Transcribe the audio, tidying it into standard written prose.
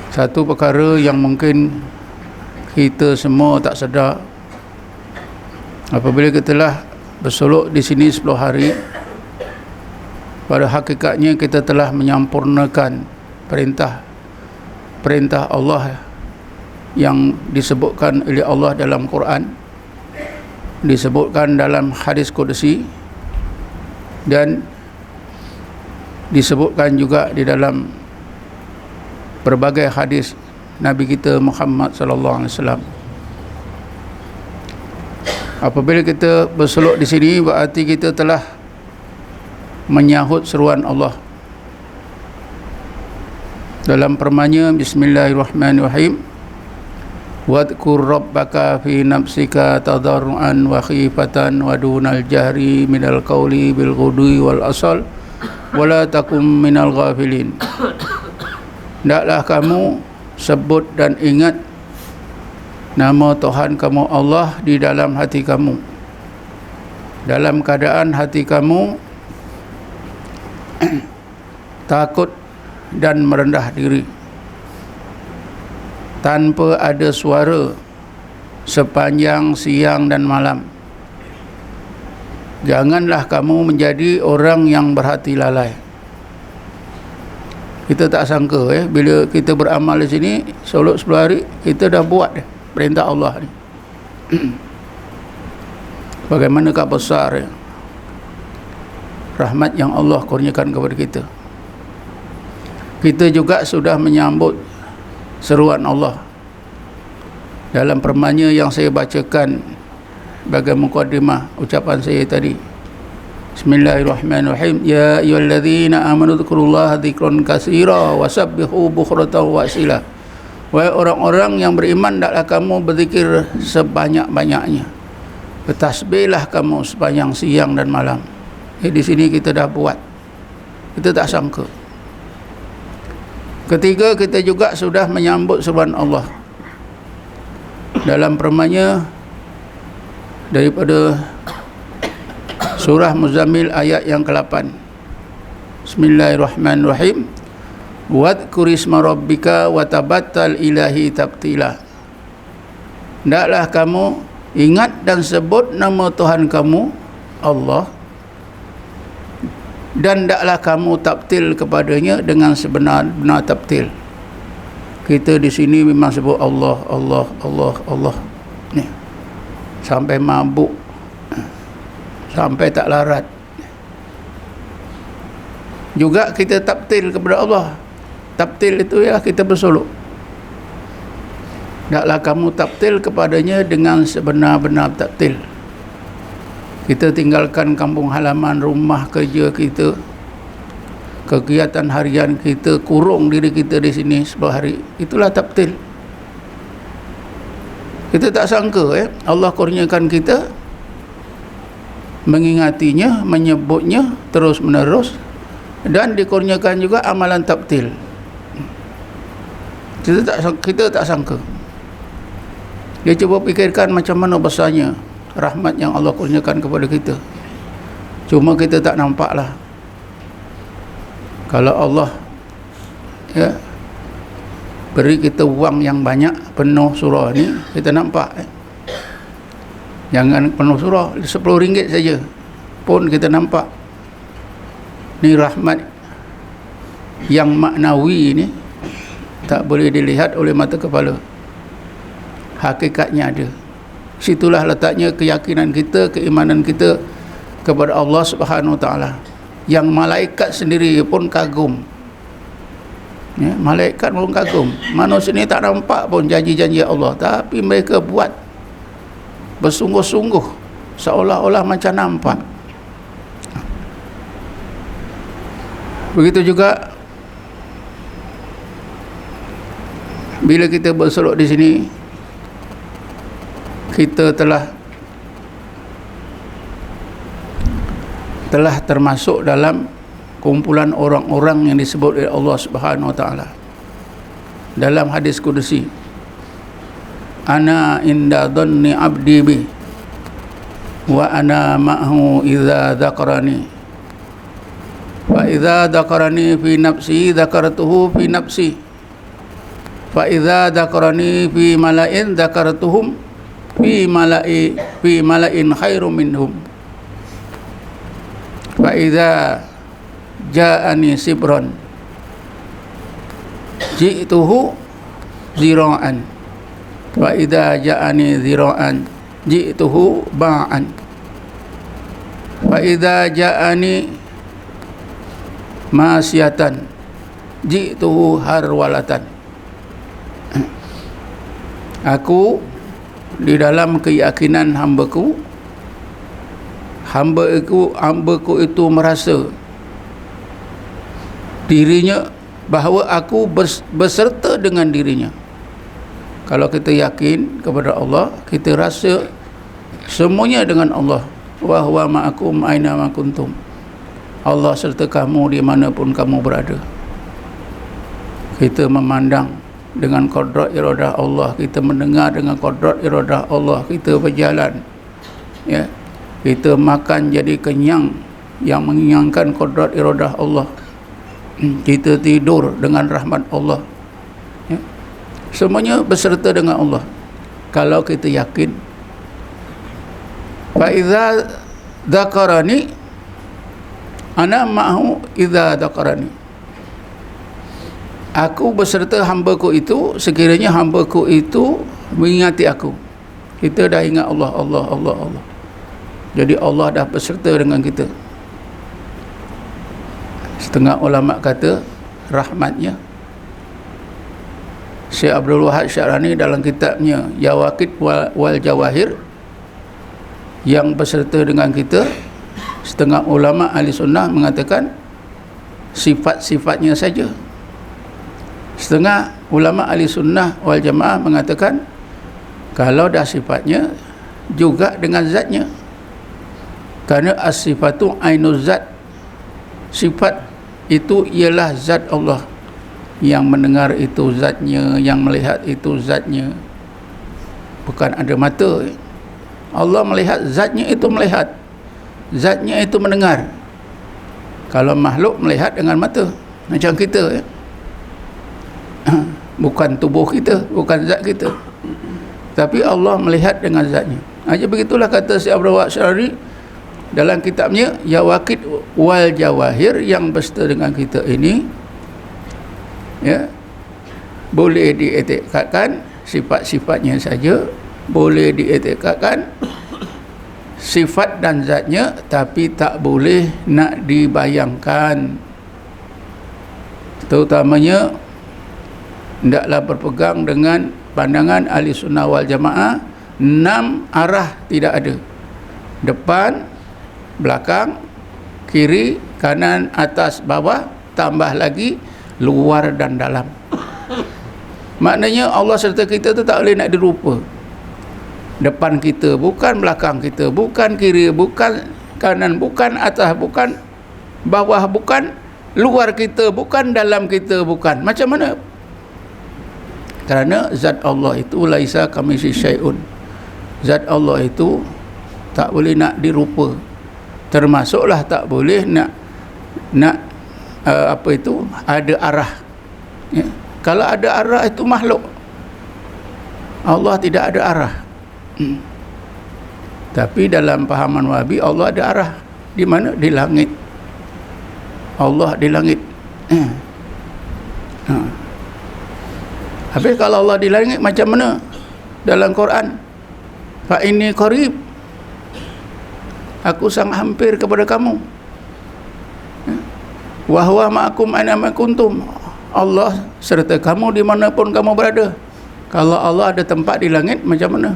Satu perkara yang mungkin kita semua tak sedar, apabila kita telah bersolok di sini 10 hari, pada hakikatnya kita telah menyempurnakan perintah Allah yang disebutkan oleh Allah dalam Quran, disebutkan dalam hadis Qudsi, dan disebutkan juga di dalam berbagai hadis Nabi kita Muhammad sallallahu alaihi wasallam. Apabila kita bersolok di sini, berarti kita telah menyahut seruan Allah dalam firman-Nya, Bismillahirrahmanirrahim, wadhkur rabbaka fi nafsika tadarruan wa khifatan wa dunal jahri minal qawli bil ghudwi wal asal wala takum minal ghafilin. Hendaklah kamu sebut dan ingat nama Tuhan kamu Allah di dalam hati kamu, dalam keadaan hati kamu takut dan merendah diri, tanpa ada suara sepanjang siang dan malam. Janganlah kamu menjadi orang yang berhati lalai. Kita tak sangka bila kita beramal di sini solok 10 hari, kita dah buat perintah Allah ni. Bagaimanakah besar rahmat yang Allah kurniakan kepada kita. Kita juga sudah menyambut seruan Allah dalam firman-Nya yang saya bacakan sebagai mukadimah ucapan saya tadi. Bismillahirrahmanirrahim. Ya ayyuhalladzina amanu dzkurullaha dzikran katsira wasabbihu bukratan wa asila. Wahai orang-orang yang beriman, hendaklah kamu berzikir sebanyak-banyaknya, bertasbihlah kamu sepanjang siang dan malam. Di sini kita dah buat, kita tak sangka. Ketiga, kita juga sudah menyambut seruan Allah dalam firman-Nya daripada surah Muzammil ayat yang ke-8. Bismillahirrahmanirrahim. Wadhkur isma rabbika wa tabattal ilahi tabtila. Hendaklah kamu ingat dan sebut nama Tuhan kamu Allah, dan hendaklah kamu tabtil kepadanya dengan sebenar-benar tabtil. Kita di sini memang sebut Allah, Allah, Allah, Allah ni sampai mabuk, sampai tak larat. Juga kita tabtil kepada Allah. Tabtil itu ialah kita bersolok. Hendaklah kamu tabtil kepadanya dengan sebenar-benar tabtil. Kita tinggalkan kampung halaman, rumah kerja kita, kegiatan harian kita, kurung diri kita di sini 10 hari. Itulah tabtil. Kita tak sangka Allah kurniakan kita mengingatinya, menyebutnya terus menerus, dan dikurniakan juga amalan tabtil. Kita tak sangka. Dia cuba fikirkan macam mana besarnya rahmat yang Allah kurniakan kepada kita. Cuma kita tak nampaklah. Kalau Allah beri kita wang yang banyak, penuh surah ni, kita nampak. Jangan penuh surah, RM10 saja pun kita nampak. Ni rahmat yang maknawi ni tak boleh dilihat oleh mata kepala. Hakikatnya ada. Situlah letaknya keyakinan kita, keimanan kita kepada Allah Subhanahu Wa Taala. Yang malaikat sendiri pun kagum. Malaikat pun kagum. Manusia ni tak nampak pun janji-janji Allah, tapi mereka buat bersungguh-sungguh seolah-olah macam nampak. Begitu juga bila kita bersolok di sini, kita telah termasuk dalam kumpulan orang-orang yang disebut oleh Allah Subhanahu Wa Taala dalam hadis Qudsi. Ana inda dhanni abdi bi wa ana ma'hu idza dzakarani wa idza dzakarani fi nafsi dzakartuhu fi nafsi fa idza dzakarani fi mala'in dzakartuhum fi mala'in khairum minhum fa idza ja'ani sibron ji'tuhu zira'an wa idza ja'ani zira'an ji'tuhu ba'an wa idza ja'ani masyatan ji'tuhu harwalatan. Aku di dalam keyakinan hambaku itu merasa dirinya bahawa aku berserta dengan dirinya. Kalau kita yakin kepada Allah, kita rasa semuanya dengan Allah. Wa huwa ma'akum aina ma kuntum. Allah serta kamu di mana pun kamu berada. Kita memandang dengan qadrat iradah Allah, kita mendengar dengan qadrat iradah Allah, kita berjalan, ya, kita makan jadi kenyang yang mengenyangkan qadrat iradah Allah, kita tidur dengan rahmat Allah, ya. Semuanya berserta dengan Allah. Kalau kita yakin, fa idza dzakarani ana ma'hu idza dzakarani, aku berserta hamba-Ku itu sekiranya hamba-Ku itu mengingati aku. Kita dah ingat Allah, Allah, Allah, Allah. Jadi Allah dah berserta dengan kita. Setengah ulama kata rahmatnya. Syekh Abdul Wahab Syarani dalam kitabnya Yawaqid wal Jawahir, yang berserta dengan kita, setengah ulama ahli sunnah mengatakan sifat-sifatnya saja. Setengah ulama ahli sunnah wal jamaah mengatakan kalau dah sifatnya juga dengan zatnya, kerana as-sifatu ainuz zat. Sifat itu ialah zat Allah. Yang mendengar itu zatnya, yang melihat itu zatnya, bukan ada mata. Allah melihat, zatnya itu melihat, zatnya itu mendengar. Kalau makhluk melihat dengan mata macam kita, ya. Bukan tubuh kita, bukan zat kita, tapi Allah melihat dengan zatnya. Aja begitulah kata Syekh Abdul Wahab Syarani dalam kitabnya Yawaqid wal Jawahir, yang berserta dengan kita ini, ya, boleh dietikadkan sifat-sifatnya saja, boleh dietikadkan sifat dan zatnya, tapi tak boleh nak dibayangkan. Terutamanya hendaklah berpegang dengan pandangan ahli sunnah wal jamaah. 6 arah tidak ada: depan, belakang, kiri, kanan, atas, bawah, tambah lagi luar dan dalam. Maknanya Allah serta kita tu tak boleh nak dirupa. Depan kita bukan, belakang kita bukan, kiri bukan, kanan bukan, atas bukan, bawah bukan, luar kita bukan, dalam kita bukan. Macam mana? Kerana zat Allah itu laisa kamitslihi syai'un. Zat Allah itu tak boleh nak dirupa. Termasuklah tak boleh nak ada arah, ya. Kalau ada arah itu makhluk. Allah tidak ada arah. Tapi dalam pahaman Wahabi, Allah ada arah. Di mana? Di langit. Allah di langit. Habis kalau Allah di langit macam mana? Dalam Quran, fa inni qarib, aku sangat hampir kepada kamu. Wa huwa ma'akum aina ma kuntum, Allah serta kamu dimanapun kamu berada. Kalau Allah ada tempat di langit, macam mana?